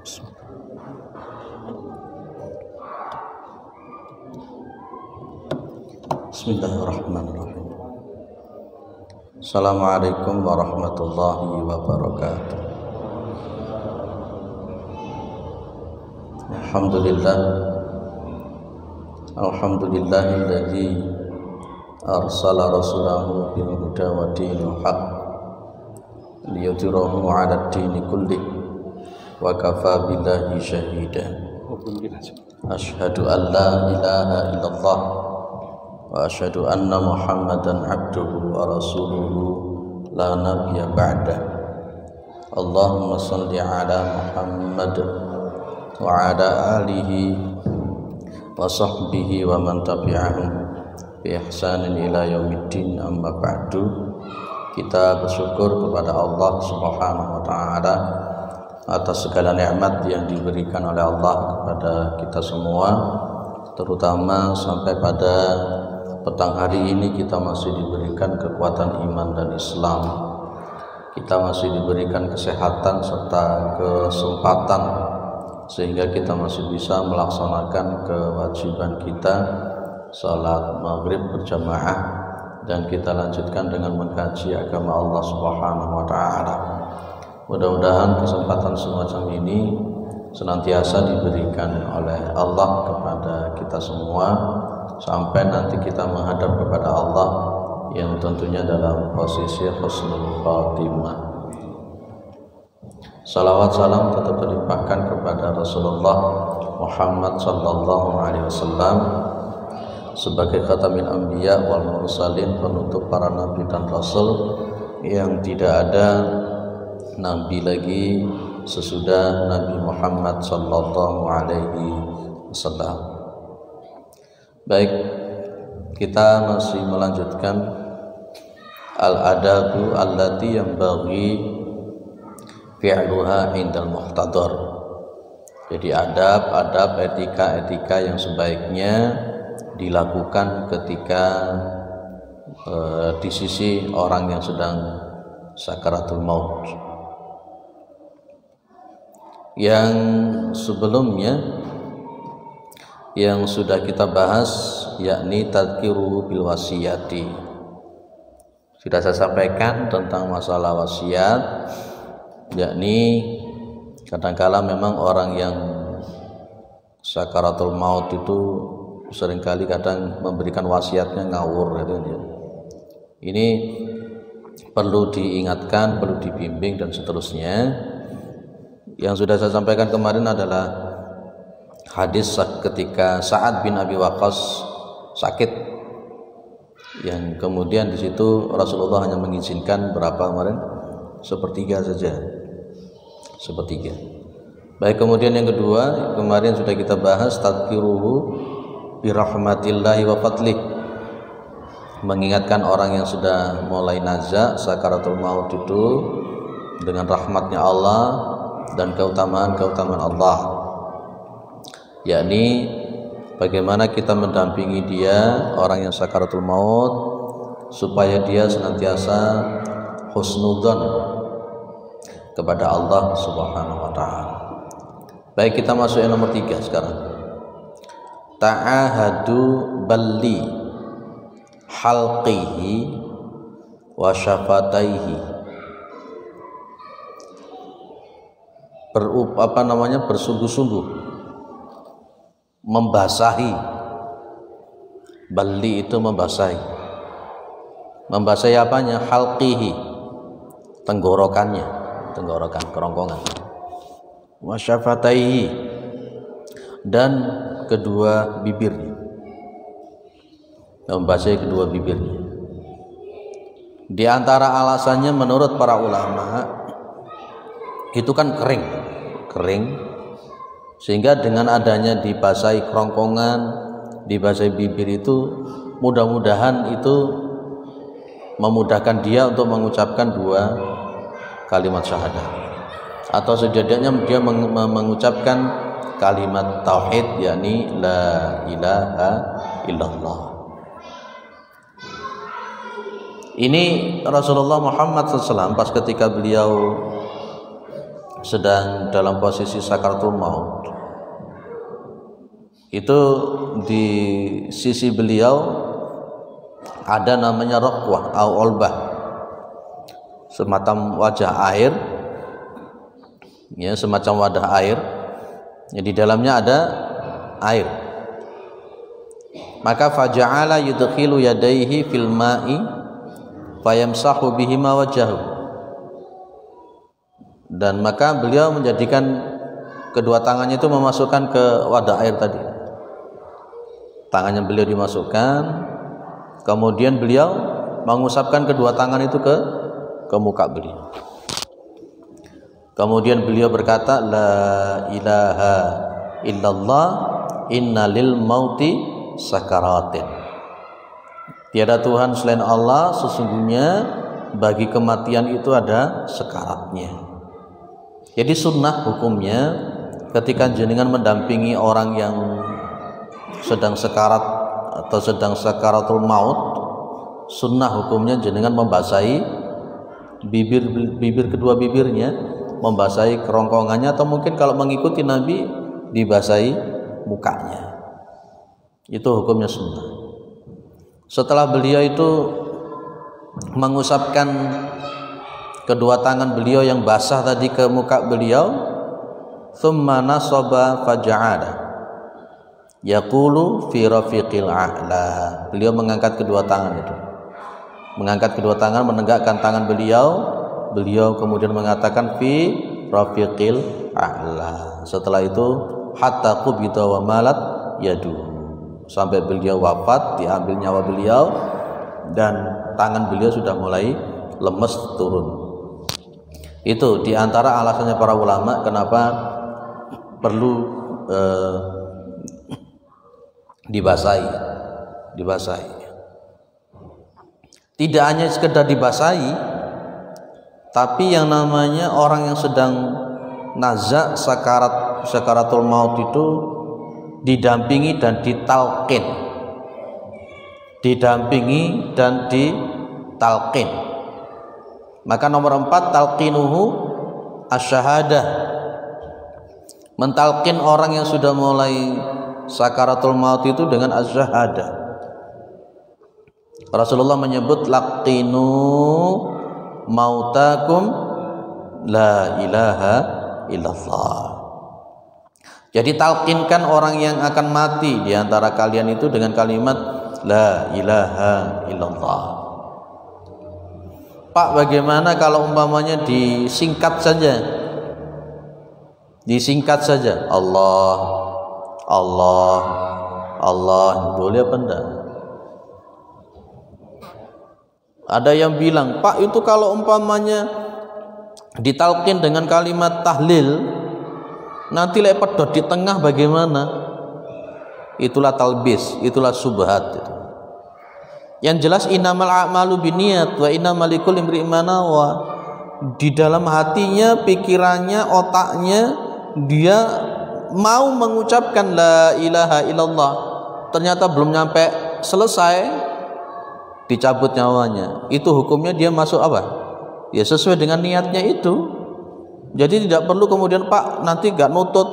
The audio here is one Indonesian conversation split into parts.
Bismillahirrahmanirrahim. Assalamualaikum warahmatullahi wabarakatuh. Alhamdulillahilladzi arsala rasulahu bil huda wa dinil haq liyudhhirahu 'ala ad-dini kullih wa kafa billahi shahida. Asyhadu an la ilaha illallah wa asyhadu anna Muhammadan abduhu wa rasuluhu la nabiyya ba'dah. Allahumma shalli ala Muhammad wa ala alihi wa sahbihi wa man tabi'ahum bi ihsanin ila yaumiddin, amma ba'du. Kita bersyukur kepada Allah Subhanahu wa taala atas segala nikmat yang diberikan oleh Allah kepada kita semua, terutama sampai pada petang hari ini kita masih diberikan kekuatan iman dan Islam. Kita masih diberikan kesehatan serta kesempatan sehingga kita masih bisa melaksanakan kewajiban kita salat maghrib berjamaah, dan kita lanjutkan dengan mengkaji agama Allah Subhanahu wa taala. Mudah-mudahan kesempatan semacam ini senantiasa diberikan oleh Allah kepada kita semua sampai nanti kita menghadap kepada Allah yang tentunya dalam posisi husnul khatimah. Salawat salam tetap dilimpahkan kepada Rasulullah Muhammad sallallahu alaihi wasallam sebagai khatamil anbiya wal mursalin, penutup para nabi dan rasul yang tidak ada nabi lagi sesudah Nabi Muhammad sallallahu alaihi wasallam. Baik, kita masih melanjutkan al-adabu allati yanbaghi fi'luha indal muhtadar. Jadi adab-adab, etika-etika yang sebaiknya dilakukan ketika di sisi orang yang sedang sakaratul maut. Yang sebelumnya yang sudah kita bahas yakni tadhkiru bil wasiyati. Sudah saya sampaikan tentang masalah wasiat, yakni kadangkala memang orang yang sakaratul maut itu seringkali kadang memberikan wasiatnya ngawur gitu ya. Ini perlu diingatkan, perlu dibimbing dan seterusnya. Yang sudah saya sampaikan kemarin adalah hadis ketika Sa'ad bin Abi Waqqas sakit, yang kemudian di situ Rasulullah hanya mengizinkan berapa kemarin? Sepertiga saja, sepertiga. Baik, kemudian yang kedua kemarin sudah kita bahas tadhkiruhu bi rahmatillahi wa fadlih, mengingatkan orang yang sudah mulai nazak sakaratul maut itu dengan rahmatnya Allah dan keutamaan-keutamaan Allah, yakni bagaimana kita mendampingi dia orang yang sakaratul maut supaya dia senantiasa husnudzon kepada Allah Subhanahu wa taala. Baik, kita masuk yang nomor 3 sekarang. Ta'ahadu balli halqihi wa syafataihi. Bersungguh-sungguh membasahi. Balli itu membasahi. Membasahi apanya? Halqihi, tenggorokannya, tenggorokan, kerongkongan. Wa syafataihi, dan kedua bibirnya. Membasahi kedua bibirnya. Di antara alasannya menurut para ulama itu kan kering, sehingga dengan adanya dibasahi kerongkongan, dibasahi bibir itu mudah-mudahan itu memudahkan dia untuk mengucapkan 2 kalimat syahadah, atau setidaknya dia mengucapkan kalimat tauhid, yakni la ilaha illallah. Ini Rasulullah Muhammad SAW pas ketika beliau sedang dalam posisi sakaratul maut, itu di sisi beliau ada namanya raqwah atau olbah, semacam wajah air, ya, semacam wadah air, ya, di dalamnya ada air. Maka faja'ala yudkhilu yadayhi fil ma'i fayamsahu bihima wajahu, dan maka beliau menjadikan kedua tangannya itu memasukkan ke wadah air tadi. Tangannya beliau dimasukkan, kemudian beliau mengusapkan kedua tangan itu ke muka beliau. Kemudian beliau berkata, la ilaha illallah inna lil mauti sakaratin. Tiada Tuhan selain Allah, sesungguhnya bagi kematian itu ada sekaratnya. Jadi sunnah hukumnya ketika jenengan mendampingi orang yang sedang sekarat atau sedang sakaratul maut, sunnah hukumnya jenengan membasahi bibir kedua bibirnya, membasahi kerongkongannya, atau mungkin kalau mengikuti Nabi dibasahi mukanya. Itu hukumnya sunnah. Setelah beliau itu mengusapkan kedua tangan beliau yang basah tadi ke muka beliau, thumma nasaba faja'ala yaqulu fi rafiqil a'la. Beliau mengangkat kedua tangan itu, mengangkat kedua tangan, menegakkan tangan beliau. Beliau kemudian mengatakan fi rafiqil a'la. Setelah itu hatta qubida wa malat yadu, sampai beliau wafat, diambil nyawa beliau dan tangan beliau sudah mulai lemes turun. Itu diantara alasannya para ulama kenapa perlu dibasahi. Tidak hanya sekedar dibasahi, tapi yang namanya orang yang sedang nazak sakaratul maut itu didampingi dan ditalqin, Maka nomor 4, talqinuhu asyahadah, mentalqin orang yang sudah mulai sakaratul maut itu dengan asyahadah. Rasulullah menyebut laqinu mautakum la ilaha illallah. Jadi talqinkan orang yang akan mati di antara kalian itu dengan kalimat la ilaha illallah. Pak, bagaimana kalau umpamanya disingkat saja? Disingkat saja, Allah, Allah, Allah, boleh apa enggak? Ada yang bilang, Pak, itu kalau umpamanya ditalqin dengan kalimat tahlil, nanti lek pedot di tengah bagaimana? Itulah talbis, itulah subhat itu. Yang jelas innamal a'malu binniyat wa innamal likulli imri'in ma nawa. Di dalam hatinya, pikirannya, otaknya dia mau mengucapkan la ilaha illallah, ternyata belum nyampe selesai dicabut nyawanya. Itu hukumnya dia masuk apa? Ya sesuai dengan niatnya itu. Jadi tidak perlu kemudian, Pak, nanti gak nutut,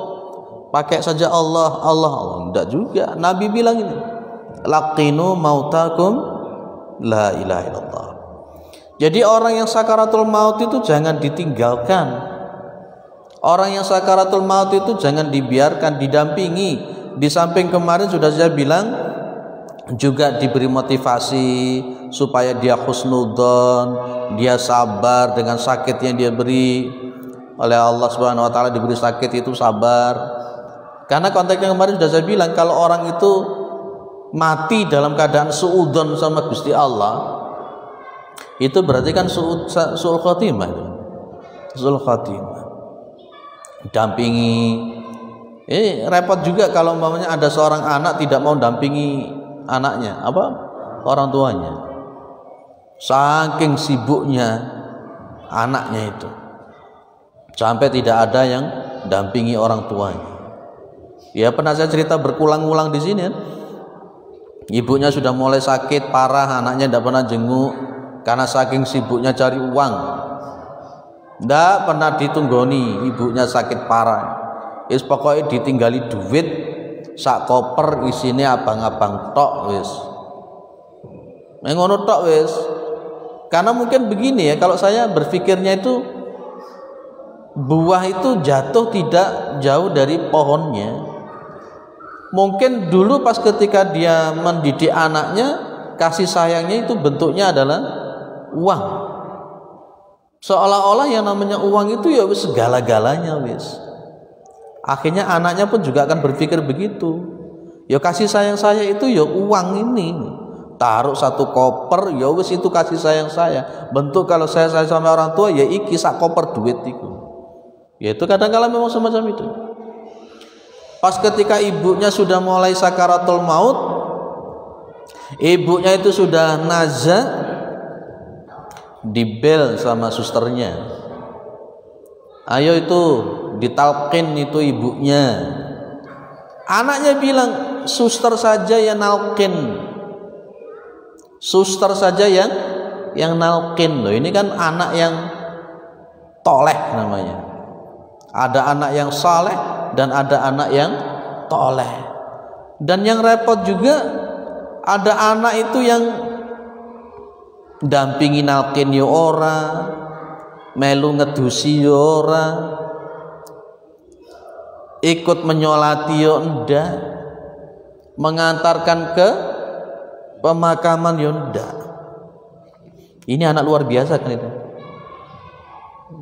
pakai saja Allah, Allah, Allah. Tidak juga. Nabi bilang ini, laqinu mautakum la ilaha illallah. Jadi orang yang sakaratul maut itu jangan ditinggalkan. Orang yang sakaratul maut itu jangan dibiarkan, didampingi. Di samping kemarin sudah saya bilang, juga diberi motivasi supaya dia husnudzon, dia sabar dengan sakit yang dia beri oleh Allah Subhanahu wa taala, diberi sakit itu sabar. Karena konteksnya kemarin sudah saya bilang, kalau orang itu mati dalam keadaan suudzon sama Gusti Allah, itu berarti kan su'ul khatimah. Su'ul khatimah. Dampingi. Repot juga kalau umpamanya ada seorang anak tidak mau dampingi anaknya, orang tuanya, saking sibuknya anaknya itu sampai tidak ada yang dampingi orang tuanya. Ya, pernah saya cerita berulang-ulang di sini. Ibunya sudah mulai sakit parah, anaknya tidak pernah jenguk karena saking sibuknya cari uang. Ndak pernah ditunggoni, ibunya sakit parah. Wis pokoknya ditinggali duit sak koper isine abang-abang tok wis. Ngono tok wis. Karena mungkin begini ya, kalau saya berpikirnya itu buah itu jatuh tidak jauh dari pohonnya. Mungkin dulu pas ketika dia mendidik anaknya, kasih sayangnya itu bentuknya adalah uang. Seolah-olah yang namanya uang itu ya wis segala-galanya wis. Akhirnya anaknya pun juga akan berpikir begitu. Ya kasih sayang saya itu ya uang ini. Taruh satu koper ya wis itu kasih sayang saya. Bentuk kalau saya sayang sama orang tua ya iki sak koper duit itu. Ya itu kadang-kala memang semacam itu. Pas ketika ibunya sudah mulai sakaratul maut, ibunya itu sudah nazak, dibel sama susternya. Ayo itu ditalkin itu ibunya. Anaknya bilang, suster saja yang nalkin. Suster saja yang nalkin loh. Ini kan anak yang toleh namanya. Ada anak yang saleh dan ada anak yang toleh. Dan yang repot juga ada anak itu yang dampingi nalkin yo ora, melu ngedusi yo ora, ikut menyolati yo ndak, mengantarkan ke pemakaman yo ndak. Ini anak luar biasa kan itu.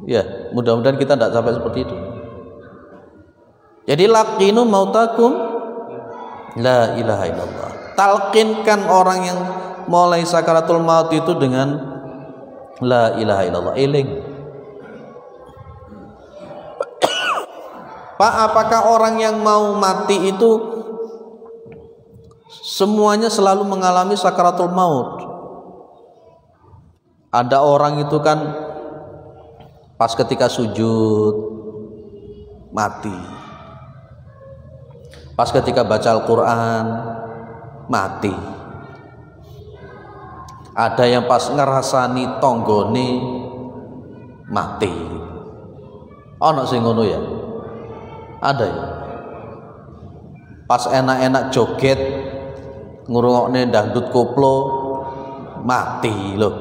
Ya, mudah-mudahan kita tidak sampai seperti itu. Jadi laqinu mautakum la ilaha illallah. Talqinkan orang yang mulai sakaratul maut itu dengan la ilaha illallah. Eling. Pak, apakah orang yang mau mati itu semuanya selalu mengalami sakaratul maut? Ada orang itu kan pas ketika sujud mati, pas ketika baca Al-Quran mati, ada yang pas ngerasani tonggone mati. Ono sing ngono ya? Ada ya? Pas enak-enak joget ngurungokne dangdut koplo mati loh.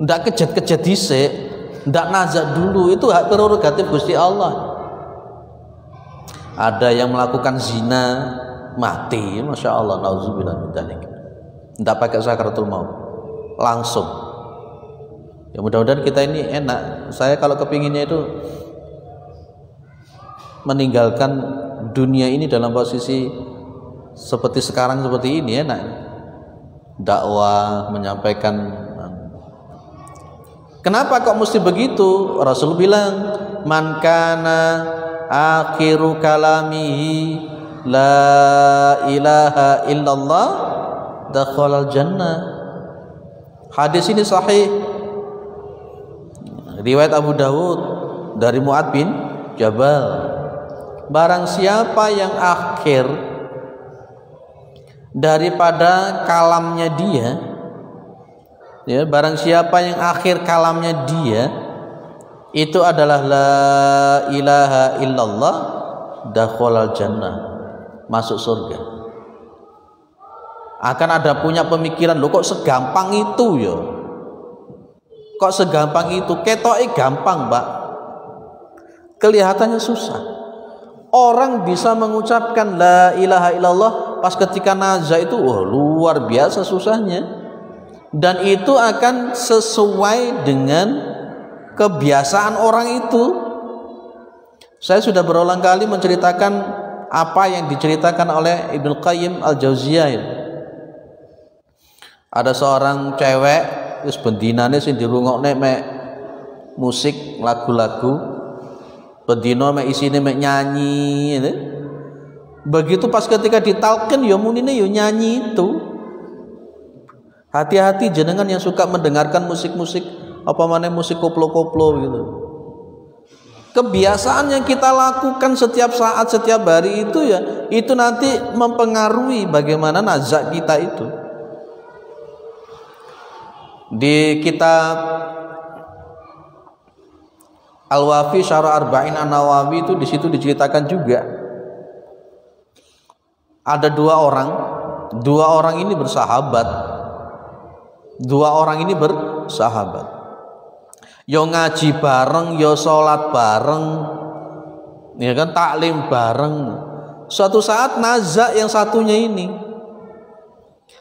Ndak kejet-kejet dhisik, ndak nazak dulu, itu hak prerogatif Gusti Allah. Ada yang melakukan zina mati, masya Allah, nauzubillah min dzalik. Ndak pakai sakaratul maut, langsung. Ya mudah-mudahan kita ini enak. Saya kalau kepinginnya itu meninggalkan dunia ini dalam posisi seperti sekarang seperti ini enak. Dakwah, menyampaikan. Kenapa kok mesti begitu? Rasul bilang, man kana akhiru kalamihi la ilaha illallah dakhalal jannah. Hadis ini sahih, riwayat Abu Dawud dari Mu'adz bin Jabal. Barang siapa yang akhir daripada kalamnya dia, ya, barang siapa yang akhir kalamnya dia itu adalah la ilaha illallah dakhalal jannah, masuk surga. Akan ada punya pemikiran, loh kok segampang itu ya? Kok segampang itu? Ketoke gampang, Mbak. Kelihatannya susah. Orang bisa mengucapkan la ilaha illallah pas ketika nazak itu luar biasa susahnya. Dan itu akan sesuai dengan kebiasaan orang itu. Saya sudah berulang kali menceritakan apa yang diceritakan oleh Ibnu Qayyim Al-Jauziyah. Ada seorang cewek wis bendinane sing dirungokne mek musik lagu-lagu, bendina mek isine mek nyanyi gitu. Begitu pas ketika ditalkin ya munine ya nyanyi itu. Hati-hati jenengan yang suka mendengarkan musik-musik apa mana musik koplo-koplo gitu. Kebiasaan yang kita lakukan setiap saat, setiap hari itu ya, itu nanti mempengaruhi bagaimana nazak kita itu. Di kitab Al-Wafi Syarah Arba'in An-Nawawi itu di situ diceritakan juga ada dua orang ini bersahabat. Yo ngaji bareng, yo sholat bareng, ya kan, taklim bareng. Suatu saat naza yang satunya ini.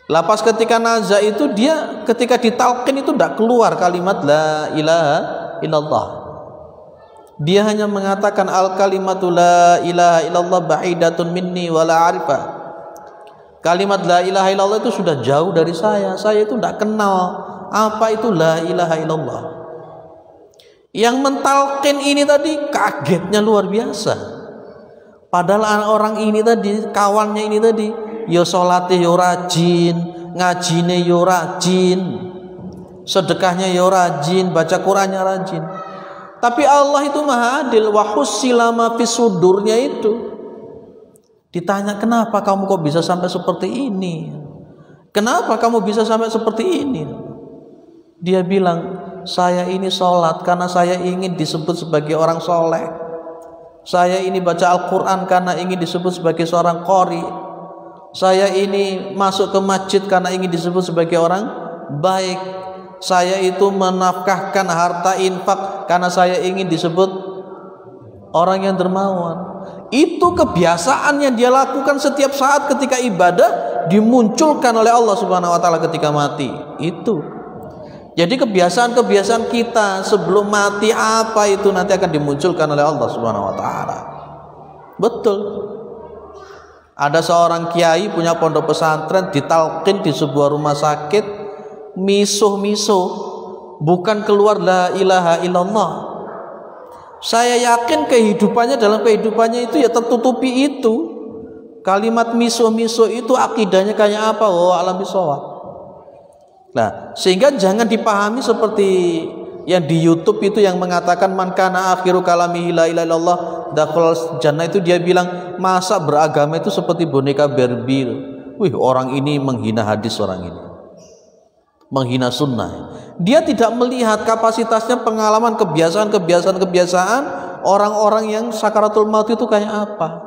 Lapas ketika naza itu dia ketika ditalqin itu tidak keluar kalimat la ilaha illallah. Dia hanya mengatakan al kalimatu la ilaha illallah ba'idatun minni wa la arifah. Kalimat la ilaha illallah itu sudah jauh dari saya itu tidak kenal apa itu la ilaha illallah. Yang mentalqin ini tadi kagetnya luar biasa. Padahal orang ini tadi, kawannya ini tadi, yo salate yo rajin, ngajine yo rajin, sedekahnya yo rajin, baca Qur'annya rajin. Tapi Allah itu maha adil. Wa hussila ma fi sudurnya itu. Ditanya, kenapa kamu kok bisa sampai seperti ini? Kenapa kamu bisa sampai seperti ini? Dia bilang, saya ini sholat karena saya ingin disebut sebagai orang soleh. Saya ini baca Al-Quran karena ingin disebut sebagai seorang qori. Saya ini masuk ke masjid karena ingin disebut sebagai orang baik. Saya itu menafkahkan harta infak karena saya ingin disebut orang yang dermawan. Itu kebiasaan yang dia lakukan setiap saat ketika ibadah dimunculkan oleh Allah Subhanahu wa taala ketika mati. Itu. Jadi kebiasaan-kebiasaan kita sebelum mati apa itu nanti akan dimunculkan oleh Allah Subhanahu wa taala. Betul. Ada seorang kiai punya pondok pesantren ditalqin di sebuah rumah sakit, misuh-misuh, bukan keluar la ilaha illallah. Saya yakin dalam kehidupannya itu ya tertutupi itu. Kalimat misuh-misuh itu akidahnya kayak apa? Oh, alam bisawab. Nah, sehingga jangan dipahami seperti yang di YouTube itu yang mengatakan man kana akhiru kalamihi la ilaha illallah dakhalal jannah, itu dia bilang masa beragama itu seperti boneka Barbie. Wih, orang ini menghina hadis, orang ini menghina sunnah. Dia tidak melihat kapasitasnya, pengalaman, kebiasaan orang-orang yang sakaratul maut itu kayak apa.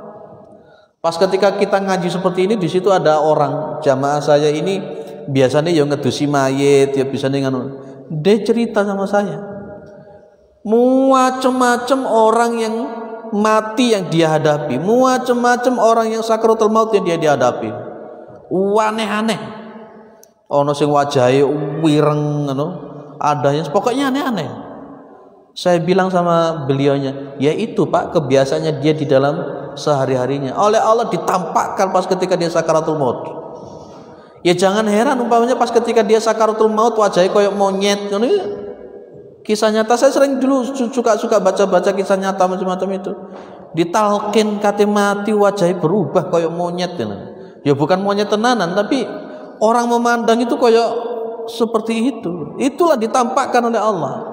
Pas ketika kita ngaji seperti ini, di situ ada orang jamaah saya ini biasanya yang ngedusi mayit, ya biasanya dia cerita sama saya macam-macam orang yang mati yang dia hadapi, macam-macam orang yang sakaratul maut yang dia hadapi, aneh-aneh. Ono sing wajahe wireng ngono, ada yang pokoknya aneh-aneh. Saya bilang sama beliaunya, ya itu Pak kebiasaannya dia di dalam sehari-harinya. Oleh Allah ditampakkan pas ketika dia sakaratul maut. Ya jangan heran umpamanya pas ketika dia sakaratul maut wajahnya koyok monyet. Kisah nyata saya sering dulu suka baca-baca kisah nyata macam-macam itu. Ditalkin kate mati wajahnya berubah koyok monyet. Ya bukan monyet tenanan tapi orang memandang itu koyok seperti itu. Itulah ditampakkan oleh Allah.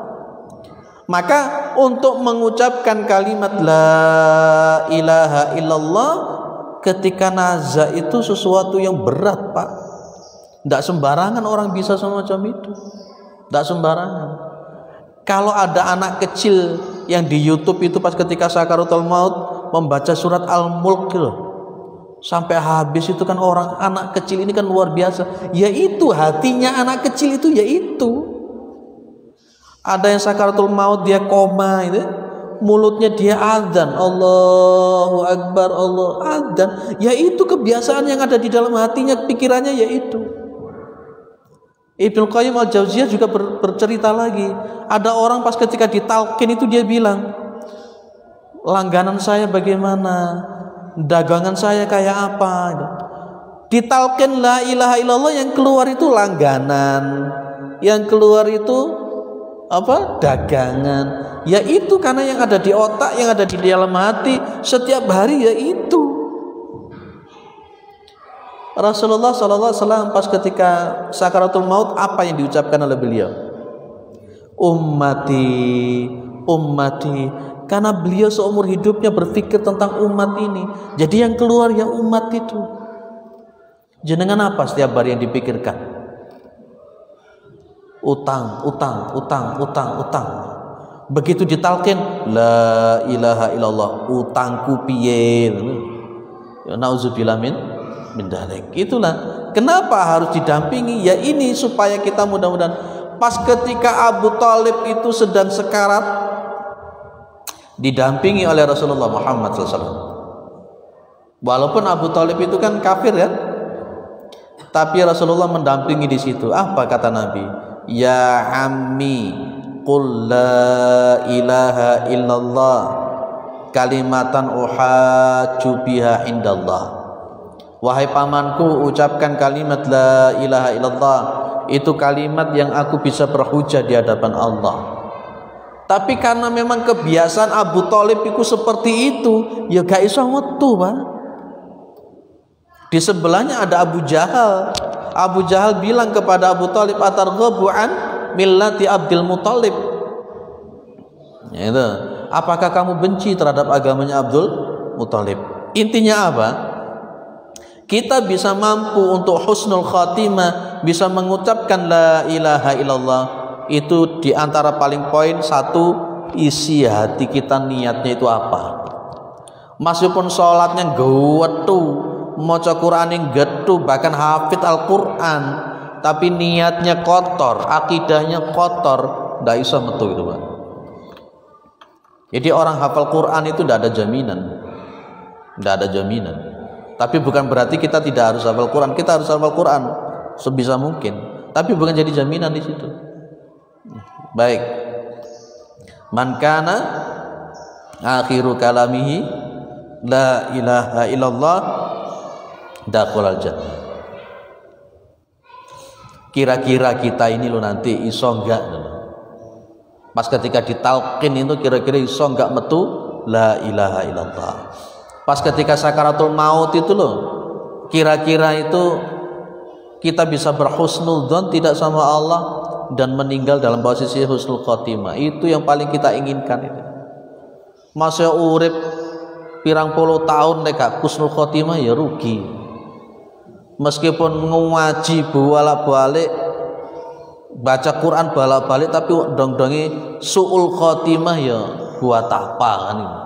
Maka untuk mengucapkan kalimat la ilaha illallah ketika nazar itu sesuatu yang berat, Pak. Tidak sembarangan orang bisa semacam itu. Tidak sembarangan. Kalau ada anak kecil yang di YouTube itu pas ketika sakaratul maut membaca surat Al-Mulk loh, sampai habis itu kan anak kecil ini kan luar biasa. Yaitu hatinya anak kecil itu yaitu. Ada yang sakaratul maut dia koma itu, mulutnya dia adzan, Allahu Akbar, Allah adzan. Yaitu kebiasaan yang ada di dalam hatinya, pikirannya yaitu. Ibnu Qayyim Al-Jauziyah juga bercerita lagi. Ada orang pas ketika ditalqin itu dia bilang, langganan saya bagaimana, dagangan saya kayak apa. Ditalqin la ilaha illallah, yang keluar itu langganan, yang keluar itu apa? Dagangan. Ya itu karena yang ada di otak, yang ada di dalam hati setiap hari ya itu. Rasulullah SAW pas ketika sakaratul maut apa yang diucapkan oleh beliau? Ummati, ummati. Karena beliau seumur hidupnya berpikir tentang umat ini. Jadi yang keluar ya umat itu. Jenengan apa setiap hari yang dipikirkan? Utang. Begitu ditalkin la ilaha illallah, utangku piye. Ya nauzubillah min dalik. Itulah kenapa harus didampingi. Ya ini supaya kita mudah-mudahan pas ketika Abu Thalib itu sedang sekarat didampingi oleh Rasulullah Muhammad SAW. Walaupun Abu Thalib itu kan kafir ya, tapi Rasulullah mendampingi di situ. Apa kata Nabi? Ya ammi, qul la ilaha illallah kalimatan uhajju biha indallah. Wahai pamanku, ucapkan kalimat la ilaha illallah. Itu kalimat yang aku bisa berhujah di hadapan Allah. Tapi karena memang kebiasaan Abu Thalib itu seperti itu, ya gak iso metu, Pak. Di sebelahnya ada Abu Jahal. Abu Jahal bilang kepada Abu Thalib, atarghabu an millati Abdul Muthalib. Ya itu. Apakah kamu benci terhadap agamanya Abdul Muthalib? Intinya apa? Kita bisa mampu untuk husnul khatimah, bisa mengucapkan la ilaha illallah. Itu diantara paling poin satu, isi hati kita niatnya itu apa. Meskipun sholatnya gewetu, maca Qur'ane getu, bahkan hafid Al-Quran, tapi niatnya kotor, akidahnya kotor, ndak bisa metu gitu, Pak. Jadi orang hafal Quran itu ndak ada jaminan, ndak ada jaminan. Tapi bukan berarti kita tidak harus hafal Quran. Kita harus hafal Quran sebisa mungkin, tapi bukan jadi jaminan di situ. Baik. Man kana akhiru kalamihi la ilaha illallah dakhalal jannah. Kira-kira kita ini lo nanti iso enggak? Pas ketika ditalqin itu kira-kira iso enggak metu la ilaha illallah. Pas ketika sakaratul maut itu loh, kira-kira itu kita bisa berhusnul dzon tidak sama Allah dan meninggal dalam posisi husnul khotimah. Itu yang paling kita inginkan itu. Masa urip pirang puluh tahun nek husnul khotimah ya rugi. Meskipun ngaji bolak-balik, baca Quran bolak-balik, tapi dong-dongi su'ul khotimah ya buat apa kan ini.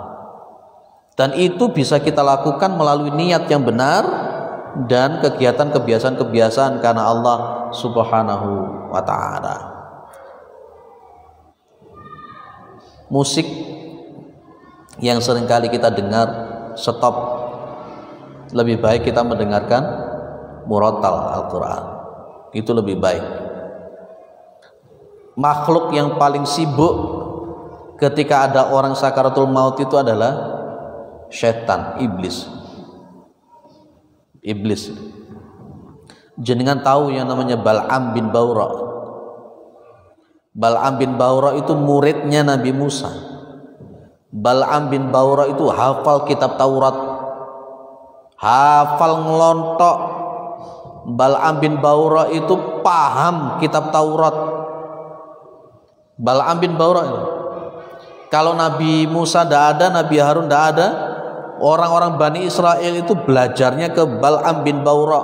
Dan itu bisa kita lakukan melalui niat yang benar dan kegiatan kebiasaan-kebiasaan karena Allah Subhanahu wa ta'ala. Musik yang seringkali kita dengar, stop. Lebih baik kita mendengarkan murattal Al-Quran. Itu lebih baik. Makhluk yang paling sibuk ketika ada orang sakaratul maut itu adalah setan, iblis. Iblis. Jenengan tahu yang namanya Bal'am bin Bawra. Bal'am bin Bawra itu muridnya Nabi Musa. Bal'am bin Bawra itu hafal kitab Taurat, hafal ngelontok. Bal'am bin Bawra itu paham kitab Taurat. Bal'am bin Bawra itu. Kalau Nabi Musa tidak ada, Nabi Harun tidak ada, orang-orang Bani Israel itu belajarnya ke Bal'am bin Bawra.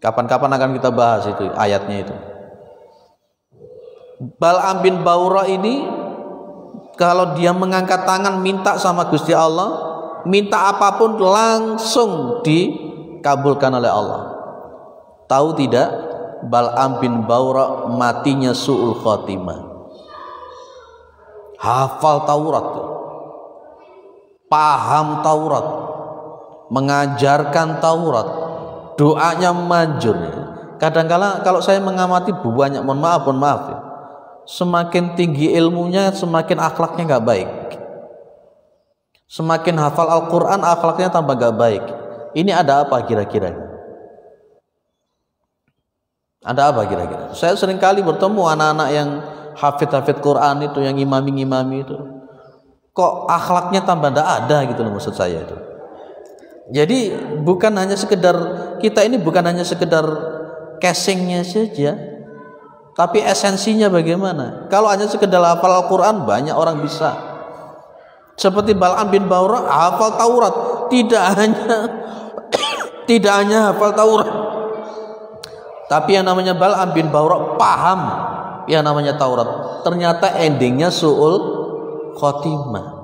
Kapan-kapan akan kita bahas itu ayatnya itu. Bal'am bin Bawra ini kalau dia mengangkat tangan minta sama Gusti Allah, minta apapun langsung dikabulkan oleh Allah. Tahu tidak? Bal'am bin Bawra matinya su'ul khotimah. Hafal Taurat, paham Taurat, mengajarkan Taurat, doanya manjur. Kadang-kala kalau saya mengamati banyak, mohon maaf ya, semakin tinggi ilmunya semakin akhlaknya nggak baik. Semakin hafal Al-Quran akhlaknya tambah nggak baik. Ini ada apa kira-kira? Ada apa kira-kira? Saya seringkali bertemu anak-anak yang hafid Quran itu, yang ngimami itu, kok akhlaknya tambah ndak ada gitu loh, maksud saya itu. Jadi bukan hanya sekedar, kita ini bukan hanya sekedar casingnya saja, tapi esensinya bagaimana. Kalau hanya sekedar hafal Al-Quran banyak orang bisa. Seperti Bal'am bin Bawra hafal Taurat, tidak hanya hafal Taurat, tapi yang namanya Bal'am bin Bawra paham yang namanya Taurat. ternyata endingnya su'ul khotimah.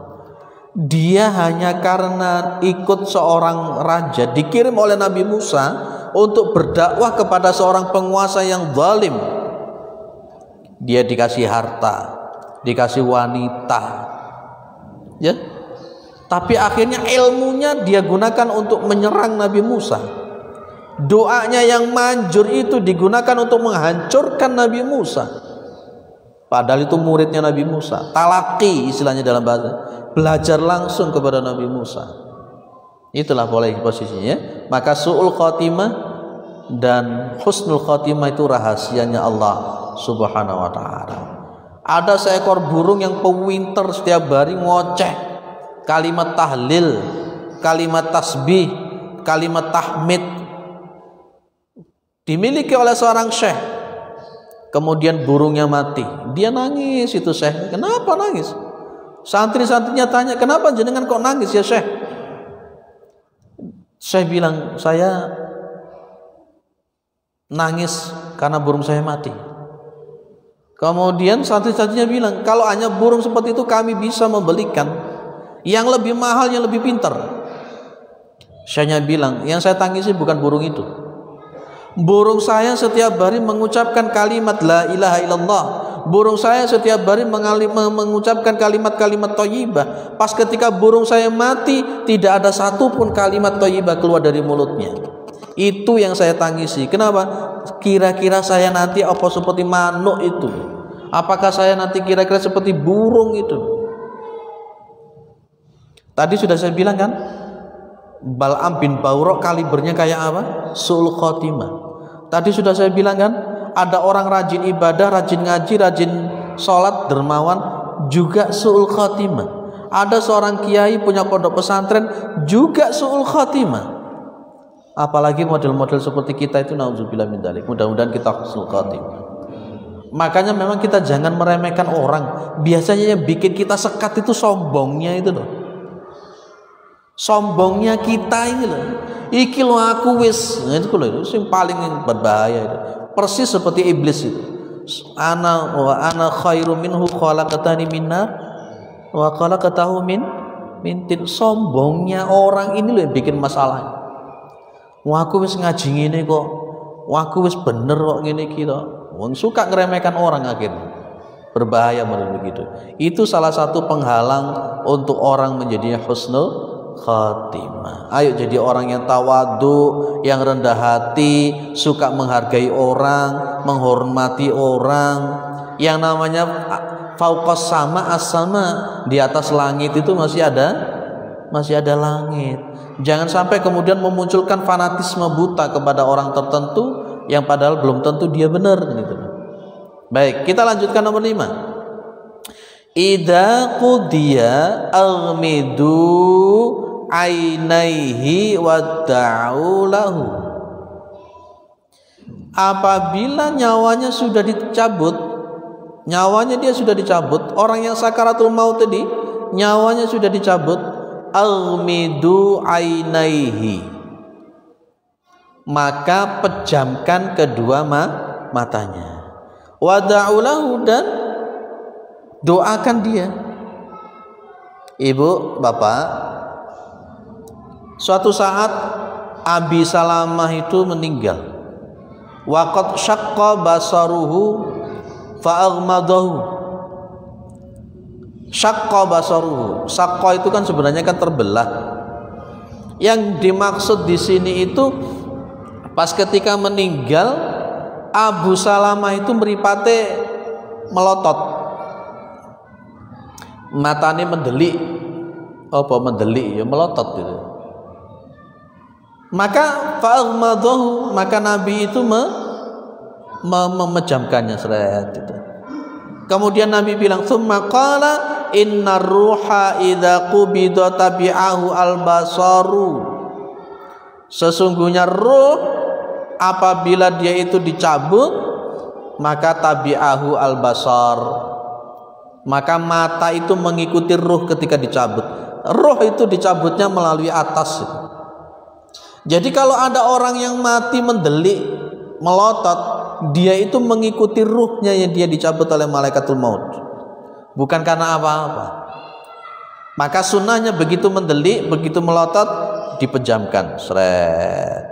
Dia hanya karena ikut seorang raja dikirim oleh Nabi Musa untuk berdakwah kepada seorang penguasa yang zalim. Dia dikasih harta, dikasih wanita, ya. Tapi akhirnya ilmunya dia gunakan untuk menyerang Nabi Musa. Doanya yang manjur itu digunakan untuk menghancurkan Nabi Musa. Padahal itu muridnya Nabi Musa. Talaki istilahnya dalam bahasa, belajar langsung kepada Nabi Musa. Itulah posisinya. Maka su'ul khotimah dan husnul khotimah itu rahasianya Allah Subhanahu wa ta'ala. Ada seekor burung yang pewinter, setiap hari ngoceh kalimat tahlil, kalimat tasbih, kalimat tahmid, dimiliki oleh seorang syekh. Kemudian burungnya mati, dia nangis itu syekh. Kenapa nangis? Santri-santrinya tanya, kenapa jenengan kok nangis ya syekh? Syekh bilang, saya nangis karena burung saya mati. Kemudian santri-santrinya bilang, kalau hanya burung seperti itu kami bisa membelikan yang lebih mahal, yang lebih pintar. Syekhnya bilang, yang saya tangisi bukan burung itu. Burung saya setiap hari mengucapkan kalimat la ilaha illallah. Burung saya setiap hari mengucapkan kalimat-kalimat thayyibah. Pas ketika burung saya mati, tidak ada satupun kalimat thayyibah keluar dari mulutnya. Itu yang saya tangisi. Kenapa? Kira-kira saya nanti apa seperti manuk itu? Apakah saya nanti kira-kira seperti burung itu? Tadi sudah saya bilang kan, Bal'am bin Ba'urah kalibernya kayak apa? Su'ul khotimah. Tadi sudah saya bilang kan, ada orang rajin ibadah, rajin ngaji, rajin sholat, dermawan, juga su'ul khotimah. Ada seorang kiai punya pondok pesantren, juga su'ul khotimah. Apalagi model-model seperti kita itu, na'udzubillah min dzalik. Mudah-mudahan kita husnul khotimah. Makanya memang kita jangan meremehkan orang. Biasanya yang bikin kita sekat itu sombongnya itu loh. Sombongnya kita ini loh. Iki lo aku wis, itu loh, itu yang paling berbahaya itu. Persis seperti iblis itu. Ana khairu minhu khalaqatani min nar wa khalaqatahu min tin. Sombongnya orang ini loh yang bikin masalah. Wah aku wis ngaji ngene kok. Wah aku wis bener kok ngene iki to. Wong suka ngeremehkan orang akhirnya. Berbahaya model begitu. Itu salah satu penghalang untuk orang menjadinya husnul khatimah. Ayo jadi orang yang tawadhu, yang rendah hati, suka menghargai orang, menghormati orang. Yang namanya fauqas sama as-sama, di atas langit itu masih ada langit. Jangan sampai kemudian memunculkan fanatisme buta kepada orang tertentu yang padahal belum tentu dia benar gitu. Baik, kita lanjutkan nomor 5. Idza qudiya aghmidu ainaihi wadda'u lahu. Apabila nyawanya sudah dicabut, nyawanya dia sudah dicabut, orang yang sakaratul maut tadi nyawanya sudah dicabut, aghmidu ainaihi, maka pejamkan kedua matanya, wadda'u lahu, dan doakan dia. Ibu, bapak, suatu saat Abi Salamah itu meninggal. Waqad syaqqa basaruhu fa'aghmadahu. Syaqqa basaruhu. Syaqqa itu kan sebenarnya kan terbelah. Yang dimaksud di sini itu pas ketika meninggal Abu Salamah itu mripate melotot. Matanya mendelik, apa mendelik ya, melotot gitu. Maka fa'aghmadahu, maka Nabi itu memejamkannya seret gitu. Kemudian Nabi bilang, tsumma qala innar ruha idza qubida tabi'ahu al-basaru. Sesungguhnya ruh apabila dia itu dicabut, maka tabi'ahu al-basar, maka mata itu mengikuti ruh ketika dicabut. Ruh itu dicabutnya melalui atas. Jadi kalau ada orang yang mati mendelik, melotot, dia itu mengikuti ruhnya yang dia dicabut oleh malaikatul maut, bukan karena apa-apa. Maka sunnahnya begitu mendelik, begitu melotot, dipejamkan, seret.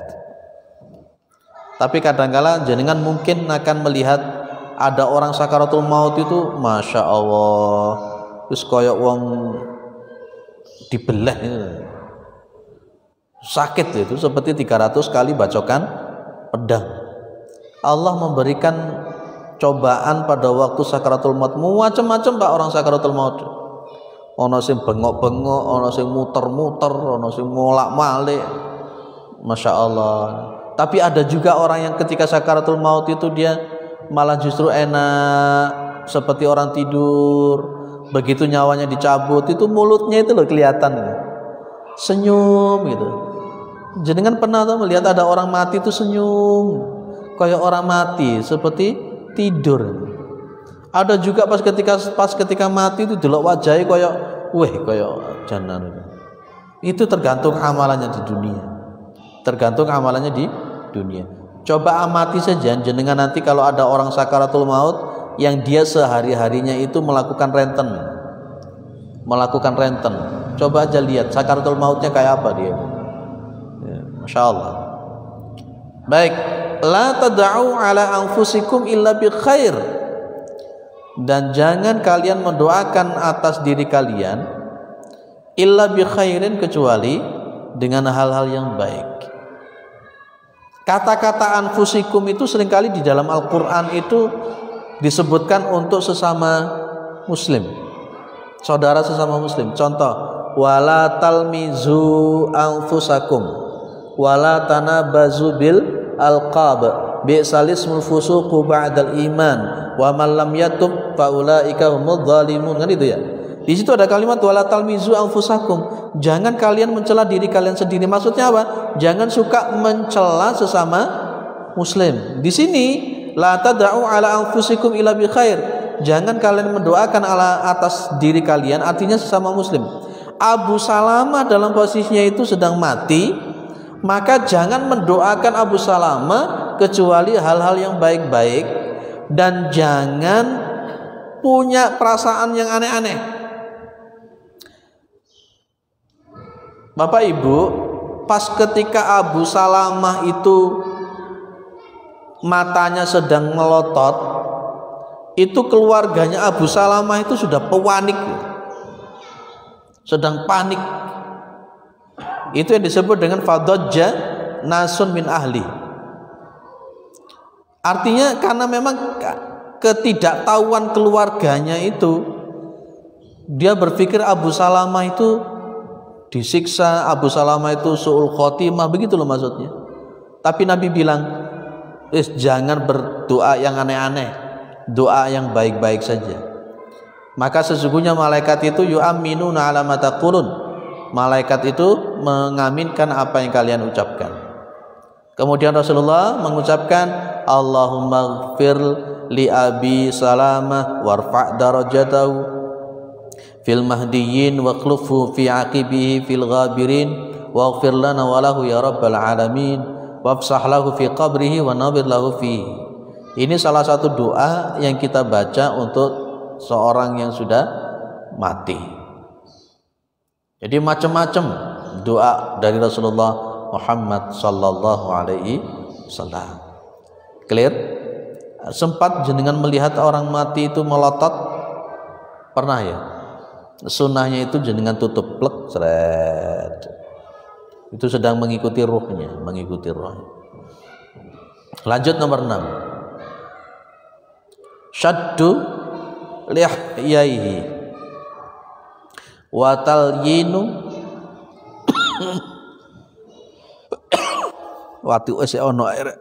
Tapi kadang-kala jenengan mungkin akan melihat ada orang sakaratul maut itu, masya Allah, terus koyok wong dibelah, sakit itu seperti 300 kali bacokan pedang. Allah memberikan cobaan pada waktu sakaratul maut, macam-macam Pak orang sakaratul maut. Ono sing bengok-bengok, ono sing muter-muter, ono sing molak-malik, masya Allah. Tapi ada juga orang yang ketika sakaratul maut itu dia malah justru enak, seperti orang tidur. Begitu nyawanya dicabut itu mulutnya itu loh kelihatan, senyum gitu. Jenengan pernah tuh melihat ada orang mati itu senyum, kayak orang mati seperti tidur. Ada juga pas ketika mati itu delok wajahnya kayak kayak janan. Itu tergantung amalannya di dunia. Tergantung amalannya di dunia. Coba amati saja jenengan nanti kalau ada orang sakaratul maut yang dia sehari-harinya itu melakukan renten. Coba aja lihat sakaratul mautnya kayak apa dia. Ya, masya Allah. Baik, la tad'u ala anfusikum illa bi khair. Dan jangan kalian mendoakan atas diri kalian illa bi khairin, kecuali dengan hal-hal yang baik. Kata-kata anfusikum itu seringkali di dalam Al-Quran itu disebutkan untuk sesama muslim, saudara sesama muslim. Contoh, wala talmizu anfusakum wala tanabazu bil alqab bi'sal ismul fusuqu ba'dal iman wa man lam yatub faulaika humudz zalimun. Kan itu ya. Di situ ada kalimat wala talmizu anfusakum. Jangan kalian mencela diri kalian sendiri. Maksudnya apa? Jangan suka mencela sesama muslim. Di sini la tad'u ala anfusikum illa bi khair. Jangan kalian mendoakan atas diri kalian, artinya sesama muslim. Abu Salamah dalam posisinya itu sedang mati, maka jangan mendoakan Abu Salamah kecuali hal-hal yang baik-baik, dan jangan punya perasaan yang aneh-aneh. Bapak Ibu, pas ketika Abu Salamah itu matanya sedang melotot, itu keluarganya Abu Salamah itu sudah panik, sedang panik. Itu yang disebut dengan fadajja nasun min ahli. Artinya karena memang ketidaktahuan keluarganya itu, dia berpikir Abu Salamah itu disiksa, Abu Salamah itu su'ul khotimah, begitu loh maksudnya. Tapi Nabi bilang, jangan berdoa yang aneh-aneh, doa yang baik-baik saja. Maka sesungguhnya malaikat itu yu'amminuna ala ma taqulun. Malaikat itu mengaminkan apa yang kalian ucapkan. Kemudian Rasulullah mengucapkan, Allahumma gfir li Abi Salamah warfa' darajatahu fil mahdiyyin wa khlufu fi aqibihi fil ghabirin waghfir lana wa lahu ya rabbal alamin wafsah lahu fi qabrihi wa nawwir lahu fi. Ini salah satu doa yang kita baca untuk seorang yang sudah mati. Jadi macam-macam doa dari Rasulullah Muhammad sallallahu alaihi wasallam. Clear? Sempat jenengan melihat orang mati itu melotot? Pernah ya? Sunnahnya itu jenengan tutup plek, seret. Itu sedang mengikuti ruhnya, mengikuti ruhnya. Lanjut nomor 6. Syaddu lihyaihi wa talyinu watu ese ono air.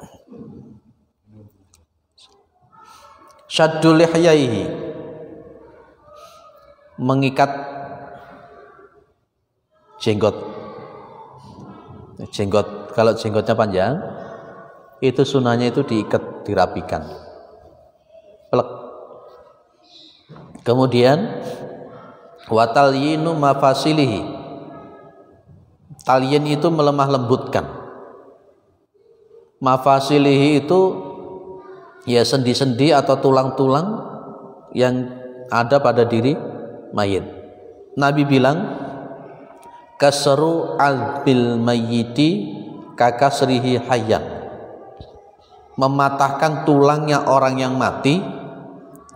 Syaddu lihyaihi, mengikat jenggot. Kalau jenggotnya panjang, itu sunnahnya itu diikat, dirapikan, plek. Kemudian watalyinu mafasilihi, talyin itu melemah lembutkan. Mafasilihi itu ya sendi-sendi atau tulang-tulang yang ada pada diri mayit. Nabi bilang, kasru albil mayyiti kakasrihi hayyan. Mematahkan tulangnya orang yang mati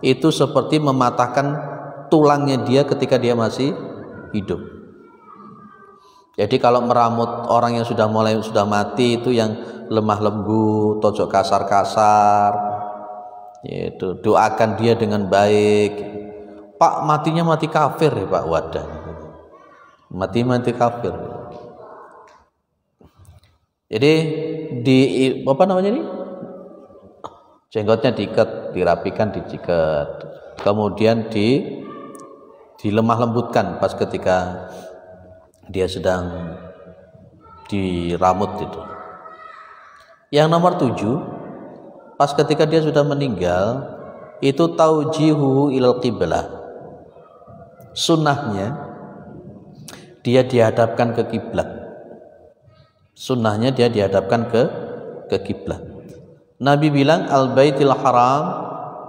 itu seperti mematahkan tulangnya dia ketika dia masih hidup. Jadi kalau meramut orang yang sudah mati itu yang lemah lembut, tojok kasar-kasar, itu doakan dia dengan baik. Pak, matinya mati kafir ya Pak, wadah. Mati kafir. Jadi di apa namanya ini? Jenggotnya diikat, dirapikan, diikat. Kemudian dilemah lembutkan pas ketika dia sedang diramut itu. Yang nomor 7, pas ketika dia sudah meninggal, itu taujihuhu ilal qiblah. Sunnahnya dia dihadapkan ke kiblat. Sunnahnya dia dihadapkan ke kiblat. Nabi bilang, al baitil haram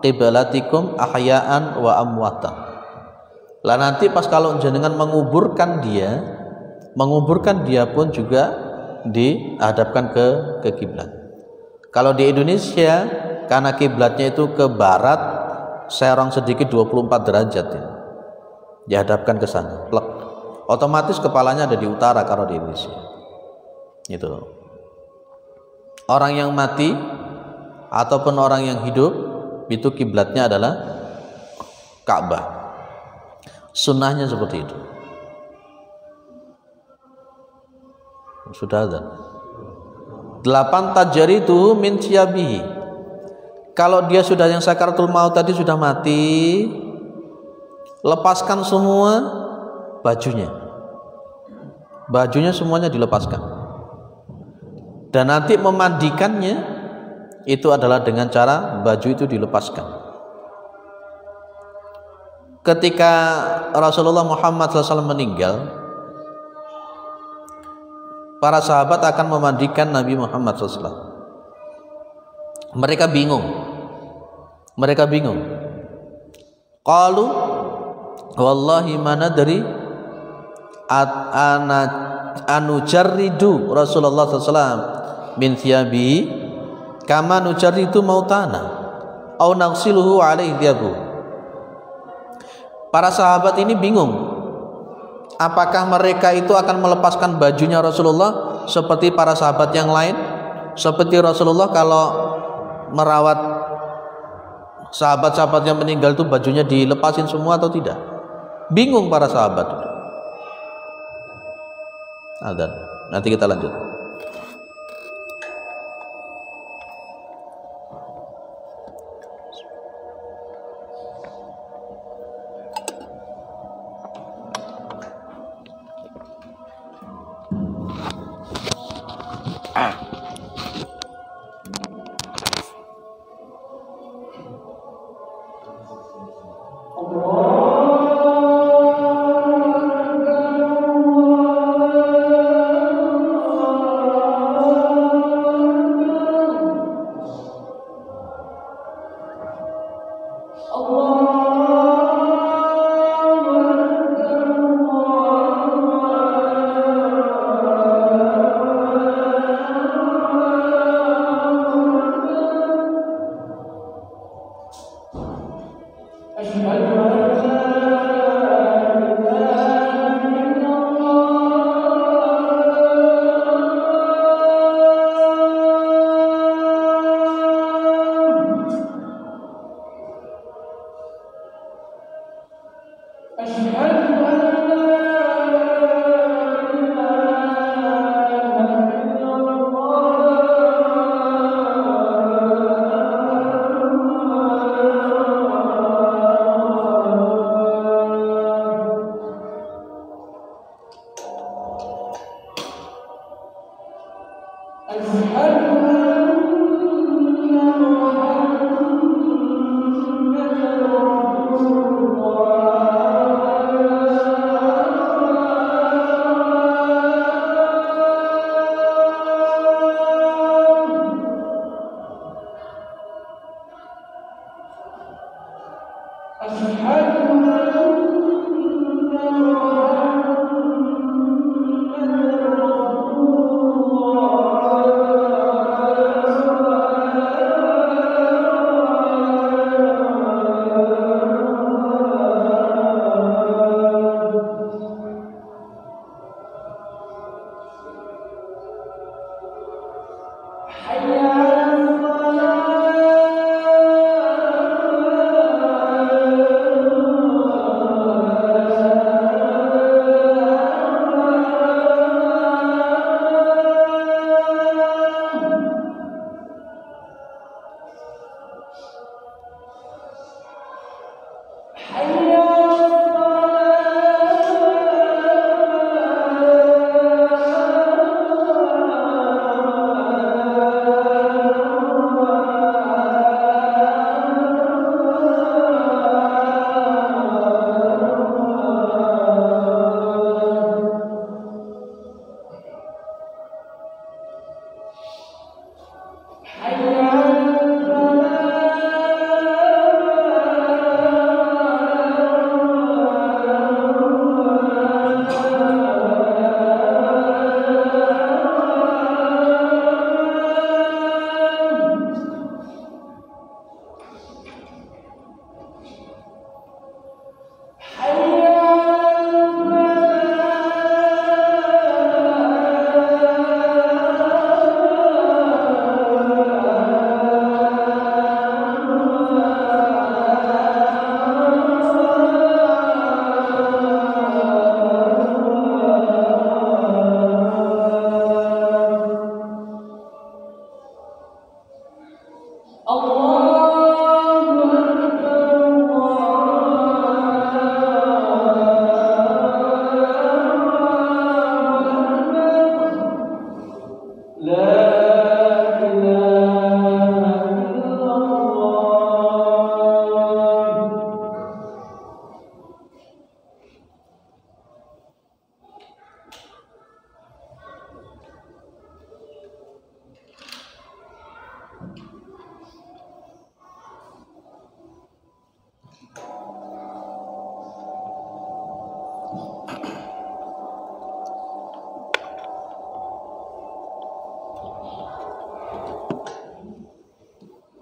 qiblatikum ahya'an wa amwatan. Lah nanti pas kalau jenengan menguburkan dia pun juga dihadapkan ke kiblat. Kalau di Indonesia karena kiblatnya itu ke barat, serong sedikit 24 derajat ya. Dihadapkan ke sana. Plek. Otomatis kepalanya ada di utara kalau di Indonesia. Itu. Orang yang mati ataupun orang yang hidup itu kiblatnya adalah Ka'bah. Sunnahnya seperti itu. Sudah ada. 8 tajaridu min siyabihi. Kalau dia sudah yang sakaratul maut tadi sudah mati, lepaskan semua bajunya. Bajunya semuanya dilepaskan. Dan nanti memandikannya itu adalah dengan cara baju itu dilepaskan. Ketika Rasulullah Muhammad SAW meninggal, para sahabat akan memandikan Nabi Muhammad SAW. Mereka bingung. Qalu wallahi mana dari anu jarridu Rasulullah SAW min thiyabi kama nujarridu mautana au nagsiluhu alaihi thiyabu. Para sahabat ini bingung, apakah mereka itu akan melepaskan bajunya Rasulullah seperti para sahabat yang lain, seperti Rasulullah kalau merawat sahabat-sahabat yang meninggal itu bajunya dilepasin semua atau tidak. Bingung para sahabat. Azan. Nanti kita lanjut.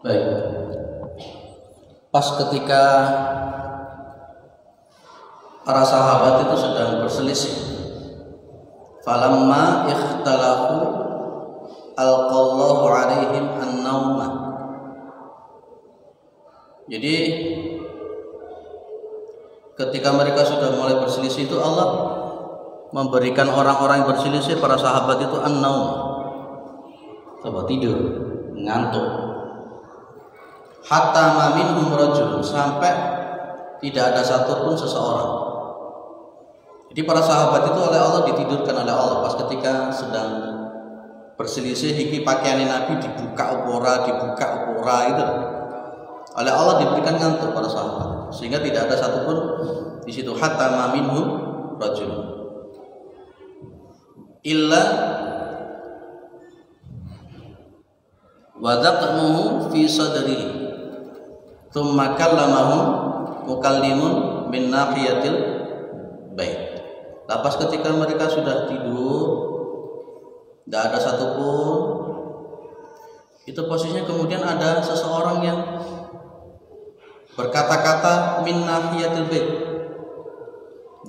Baik. Pas ketika para sahabat itu sedang berselisih, falamma ikhtalafu alqallahu alaihim an-nauma. Jadi ketika mereka sudah mulai berselisih itu Allah memberikan orang-orang yang berselisih, para sahabat itu an-naum, tidur, ngantuk. Hatta ma minhum rajulun, sampai tidak ada satupun seseorang. Jadi para sahabat itu oleh Allah ditidurkan oleh Allah pas ketika sedang berselisih, iki pakaian Nabi dibuka opora itu. Oleh Allah diberikan ngantuk para sahabat, sehingga tidak ada satupun di situ. Hatta ma minhum rajulun illa wadaqnuhu fi sadrihi thumma kallamahum mukallimun min nahiyatil bait. Lepas ketika mereka sudah tidur, tidak ada satupun, itu posisinya kemudian ada seseorang yang berkata-kata min nahiyatil bait.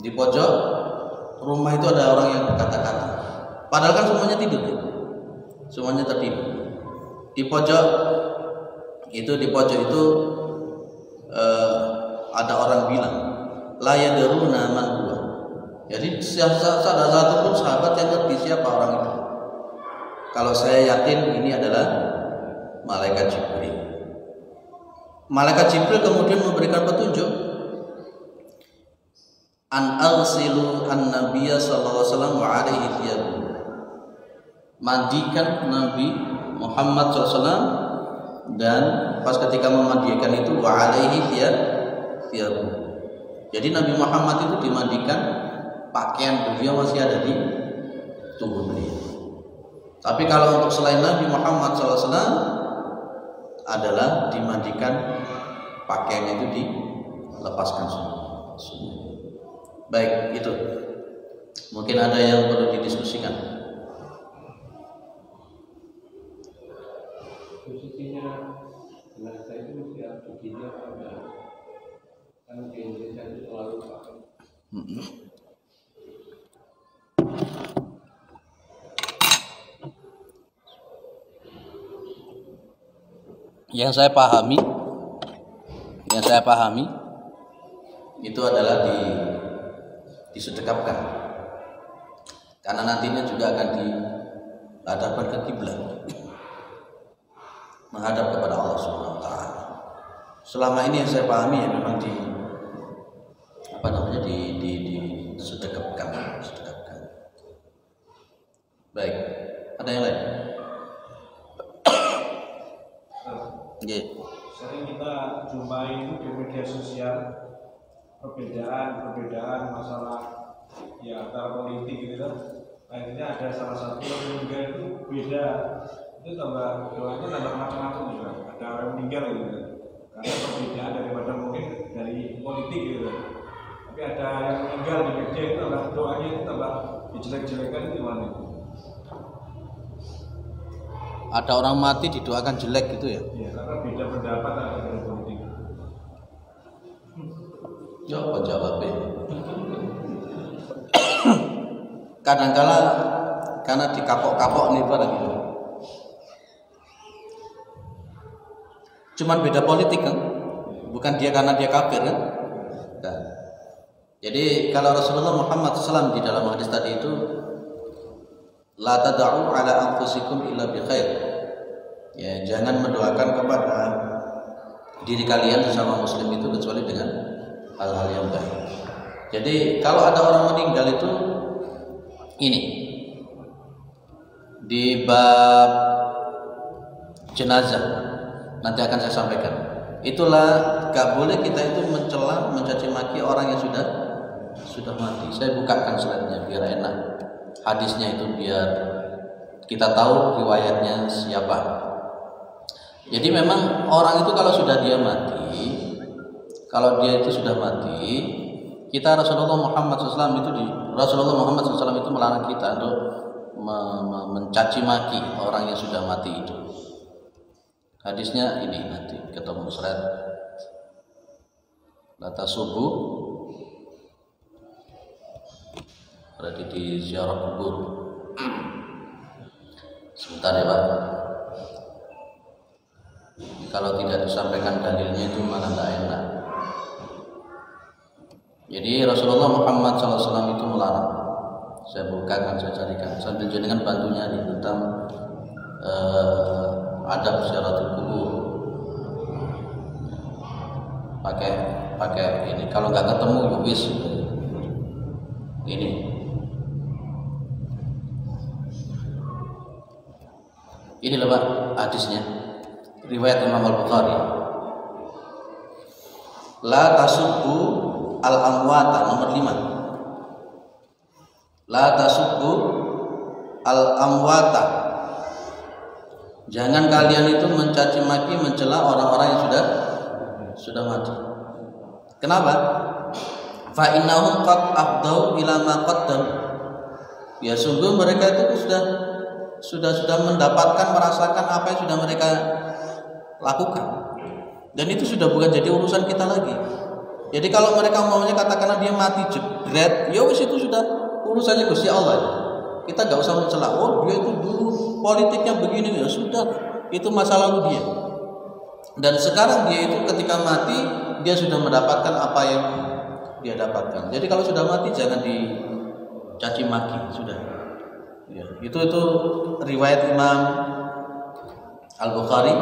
Di pojok rumah itu ada orang yang berkata-kata. Padahal kan semuanya tidur, semuanya tertidur. Di pojok itu ada orang bilang la yadruna man huwa. Jadi ada satu pun sahabat yang ngerti siapa orang itu. Kalau saya yakin ini adalah malaikat Jibril. Malaikat Jibril kemudian memberikan petunjuk, an arsilu an nabiyya sallallahu alaihi wasallam wa alaihi thiyab. Mandikan Nabi Muhammad SAW, dan pas ketika memandikan itu wa alaihi thiyab. Jadi Nabi Muhammad itu dimandikan, pakaian beliau masih ada di tubuh beliau. Tapi kalau untuk selain Nabi Muhammad SAW adalah dimandikan, pakaiannya itu dilepaskan semua. Baik, itu mungkin ada yang perlu didiskusikan. Posisinya jenazah itu mesti begini apa enggak? Kan di Indonesia itu selalu pakai. Yang saya pahami itu adalah disedekapkan, karena nantinya juga akan dihadapkan ke kiblat, menghadap kepada Allah Subhanahu wa taala. Selama ini yang saya pahami ya memang disedekapkan. Baik, ada yang lain? Sering kita jumpai itu di media sosial perbedaan masalah ya antara politik gitu kan. Akhirnya ada salah satu yang meninggal itu beda, itu tambah doanya tambah macam-macam juga. Ada orang meninggal gitu kan, karena perbedaan daripada mungkin dari politik gitu kan. Tapi ada yang meninggal di media itu tambah doanya itu tambah dijelek-jelekan, itu gimana? Ada orang mati didoakan jelek gitu ya? Iya, karena beda pendapat ada dari politik. Ya apa jawabnya? Kadang-kala karena dikapok-kapok nih barang gitu. Cuman beda politik kan, bukan dia karena dia kafir kan. Nah, jadi kalau Rasulullah Muhammad SAW di dalam hadis tadi itu, la tad'u ala anfusikum illa bi khair. Ya, Ya, jangan mendoakan kepada diri kalian sesama muslim itu kecuali dengan hal-hal yang baik. Jadi kalau ada orang meninggal itu ini di bab jenazah nanti akan saya sampaikan. Itulah gak boleh kita itu mencela, mencaci maki orang yang sudah mati. Saya bukakan slide-nya biar enak. Hadisnya itu biar kita tahu riwayatnya siapa. Jadi memang orang itu kalau sudah dia mati, kalau dia itu sudah mati, kita Rasulullah Muhammad SAW itu melarang kita untuk mencaci maki orang yang sudah mati itu. Hadisnya ini nanti ketemu slide. Lata subuh berarti di ziarah kubur. Sebentar ya Pak. Kalau tidak disampaikan dalilnya itu malah tidak enak. Jadi Rasulullah Muhammad SAW itu melarang. Saya bukakan, saya carikan sambil jenengan bantu nyari tentang adab ziaratul kubur. Pakai ini. Kalau nggak ketemu habis ini. Ini loh Pak hadisnya. Riwayat Imam Al-Bukhari. La tasubbu al-amwata, nomor 5. La tasubbu al-amwata. Jangan kalian itu mencaci maki, mencela orang-orang yang sudah mati. Kenapa? Fa innahum qad afdau ila ma qaddam. Ya sungguh mereka itu sudah mendapatkan, merasakan apa yang sudah mereka lakukan. Dan itu sudah bukan jadi urusan kita lagi. Jadi kalau mereka maunya katakanlah dia mati jebret, ya wis itu sudah urusannya Gusti Allah. Kita nggak usah mencela. Oh dia itu dulu politiknya begini, ya sudah, itu masa lalu dia. Dan sekarang dia itu ketika mati dia sudah mendapatkan apa yang dia dapatkan. Jadi kalau sudah mati jangan dicaci maki, sudah. Ya, itu riwayat Imam Al-Bukhari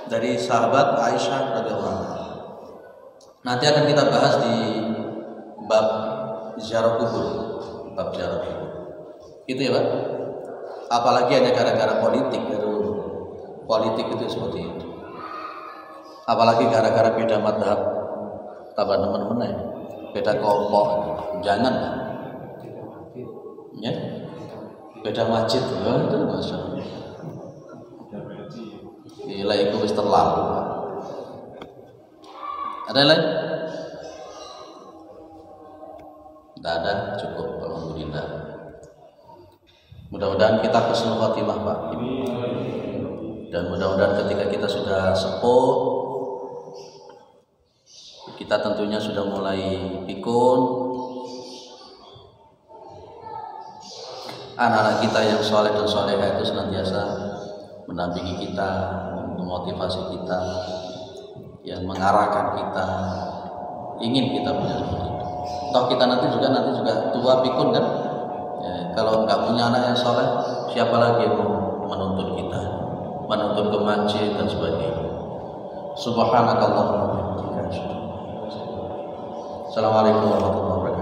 dari sahabat Aisyah radhiyallahu anha. Nanti akan kita bahas di bab ziarah kubur, Itu ya Pak. Apalagi hanya gara-gara politik, politik itu seperti itu. Apalagi gara-gara beda madhab, tambah teman-teman ya, beda kelompok, jangan. Ya, beda masjid, ya, itu masalah. Gila itu wis terlalu. Ada yang lain? Tidak ada, cukup. Alhamdulillah. Mudah-mudahan kita husnul khotimah Pak. Dan mudah-mudahan ketika kita sudah sepuh, kita tentunya sudah mulai pikun. Anak-anak kita yang soleh dan soleha itu senantiasa mendampingi kita, memotivasi kita, yang mengarahkan kita, ingin kita punya seperti itu. Toh kita nanti juga tua pikun kan? Ya, kalau nggak punya anak yang soleh, siapa lagi yang menuntun kita, menuntun ke masjid dan sebagainya. Subhanakallahumma wa bihamdika. Assalamualaikum warahmatullahi wabarakatuh.